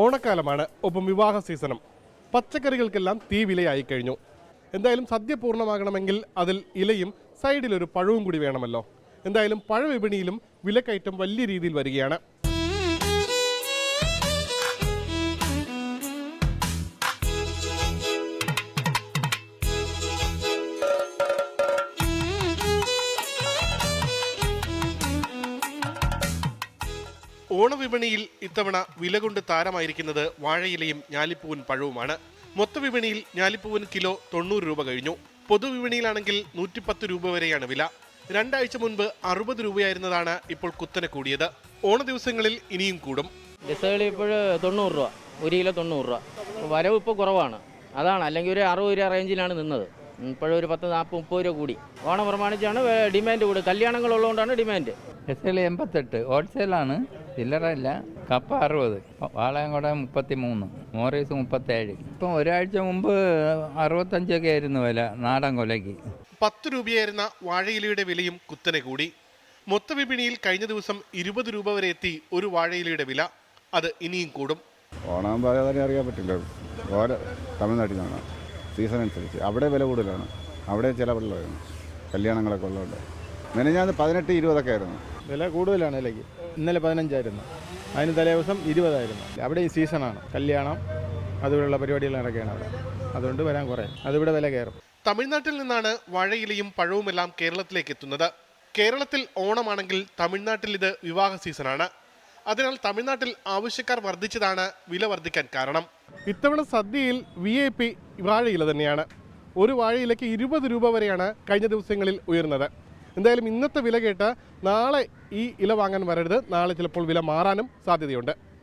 ഓണക്കാലമാണ്, ഒപ്പം വിവാഹ സീസണും. പച്ചക്കറികൾക്കെല്ലാം തീ വിലയായി കഴിഞ്ഞു. എന്തായാലും സദ്യ പൂർണ്ണമാകണമെങ്കിൽ അതിൽ ഇലയും സൈഡിലൊരു പഴവും കൂടി വേണമല്ലോ. എന്തായാലും പഴവിപണിയിലും വിലക്കയറ്റം വലിയ രീതിയിൽ വരികയാണ്. ഓണവിപണിയിൽ ഇത്തവണ വില കൊണ്ട് താരമായിരിക്കുന്നത് വാഴയിലയും ഞാലിപ്പൂവൻ പഴവുമാണ്. മൊത്തവിപണിയിൽ ഞാലിപ്പൂവൻ കിലോ 90 രൂപ കഴിഞ്ഞു. പൊതുവിപണിയിലാണെങ്കിൽ 110 രൂപ വരെയാണ് വില. 2 ആഴ്ച മുൻപ് 60 രൂപയായിരുന്നതാണ് ഇപ്പോൾ കുത്തനെ കൂടിയത്. ഓണ ദിവസങ്ങളിൽ ഇനിയും കൂടും. ഇപ്പോൾ 90 രൂപ, 1 കിലോ 90 രൂപ. വരവ് ഇപ്പോൾ കുറവാണ്, അതാണ്. അല്ലെങ്കിൽ ഒരു 60 രൂപ റേഞ്ചിലാണ് നിന്നത്. ഇപ്പോഴും ഒരു 10, 40, 30 രൂപ കൂടി. ഓണം പ്രമാണിച്ചാണ് ഡിമാൻഡ് കൂടി. കല്യാണങ്ങളുള്ളതുകൊണ്ടാണ് ഡിമാൻഡ്. SL 88 ഹോൾസെയിലാണ്, ചില്ലറയില്ല. കപ്പ 60, വാളയംകുട 33, മോറീസ് 37. ഇപ്പം ഒരാഴ്ച മുമ്പ് 65 ആയിരുന്നു വില നാടൻ കൊലയ്ക്ക്. 10 രൂപയായിരുന്ന വാഴയിലയുടെ വിലയും കുത്തനെ കൂടി. മൊത്തവിപണിയിൽ കഴിഞ്ഞ ദിവസം 20 രൂപ വരെ എത്തി ഒരു വാഴയിലയുടെ വില. അത് ഇനിയും കൂടും. ഓണം അറിയാൻ പറ്റില്ല. ഓരോ തമിഴ്നാട്ടിലാണ് സീസൺ അനുസരിച്ച് അവിടെ വില കൂടുതലാണ്. അവിടെ ചില വെള്ളമാണ് കല്യാണങ്ങളൊക്കെ ഉള്ളതുകൊണ്ട്. ഞാൻ 18, 20 ആയിരുന്നു. വില കൂടുതലാണ് ഇലയ്ക്ക്. ഇന്നലെ 15 ആയിരുന്നു, അതിന് തലേദിവസം 20 ആയിരുന്നു. അവിടെ ഈ സീസണാണ്, കല്യാണം അതുപോലുള്ള പരിപാടികൾ നടക്കുകയാണ് അവിടെ. അതുകൊണ്ട് വരാൻ കുറേ, അതിവിടെ വില കയറും. തമിഴ്നാട്ടിൽ നിന്നാണ് വാഴയിലയും പഴവുമെല്ലാം കേരളത്തിലേക്ക് എത്തുന്നത്. കേരളത്തിൽ ഓണമാണെങ്കിൽ തമിഴ്നാട്ടിൽ ഇത് വിവാഹ സീസണാണ്. അതിനാൽ തമിഴ്നാട്ടിൽ ആവശ്യക്കാർ വർദ്ധിച്ചതാണ് വില വർദ്ധിക്കാൻ കാരണം. ഇത്തവണ സദ്യയിൽ VIP വാഴയില തന്നെയാണ്. ഒരു വാഴയിലയ്ക്ക് 20 രൂപ വരെയാണ് കഴിഞ്ഞ ദിവസങ്ങളിൽ ഉയർന്നത്. എന്തായാലും ഇന്നത്തെ വില കേട്ട് നാളെ ഈ ഇല വാങ്ങാൻ വരരുത്. നാളെ ചിലപ്പോൾ വില മാറാനും സാധ്യതയുണ്ട്.